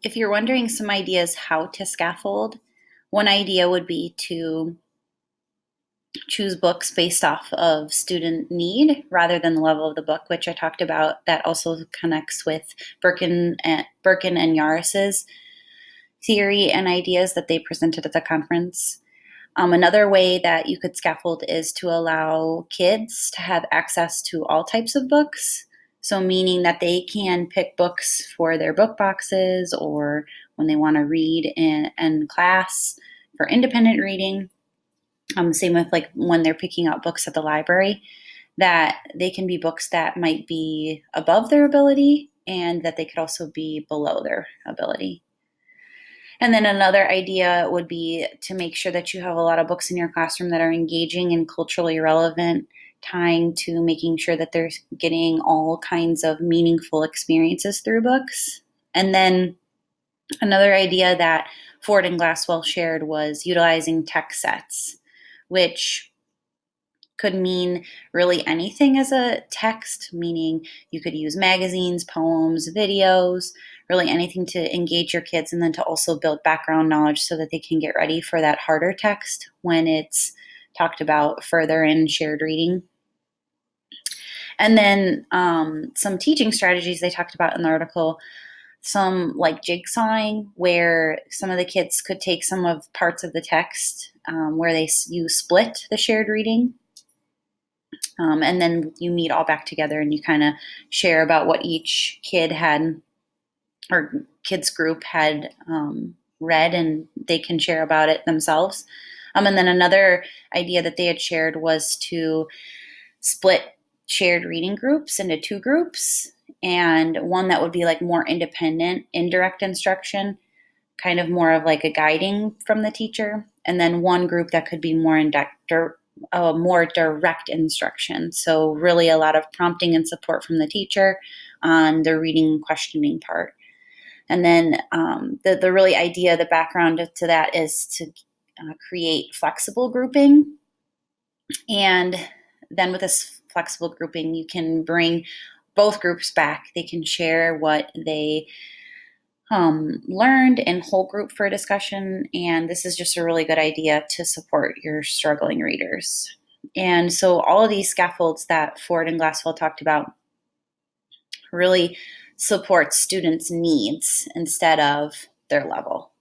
If you're wondering some ideas how to scaffold, one idea would be to choose books based off of student need rather than the level of the book, which I talked about. That also connects with Birkin and Yaris's theory and ideas that they presented at the conference. Another way that you could scaffold is to allow kids to have access to all types of books. So, meaning that they can pick books for their book boxes or when they want to read in class for independent reading. Same with like when they're picking out books at the library, that they can be books that might be above their ability and that they could also be below their ability. And then another idea would be to make sure that you have a lot of books in your classroom that are engaging and culturally relevant, tying to making sure that they're getting all kinds of meaningful experiences through books. And then another idea that Ford and Glasswell shared was utilizing text sets, which could mean really anything as a text, meaning you could use magazines, poems, videos, really anything to engage your kids and then to also build background knowledge so that they can get ready for that harder text when it's talked about further in shared reading. And then some teaching strategies they talked about in the article, some like jigsawing, where some of the kids could take some of parts of the text where you split the shared reading. And then you meet all back together and you kind of share about what each kid had or kids group had read, and they can share about it themselves. And then another idea that they had shared was to split shared reading groups into two groups, and one that would be like more independent, indirect instruction, kind of more of like a guiding from the teacher, and then one group that could be more more direct instruction. So really a lot of prompting and support from the teacher on the reading questioning part. And then the really idea, the background to that is to create flexible grouping. And then with this flexible grouping, you can bring both groups back. They can share what they learned in whole group for a discussion. And this is just a really good idea to support your struggling readers. And so all of these scaffolds that Ford and Glasswell talked about really support students' needs instead of their level.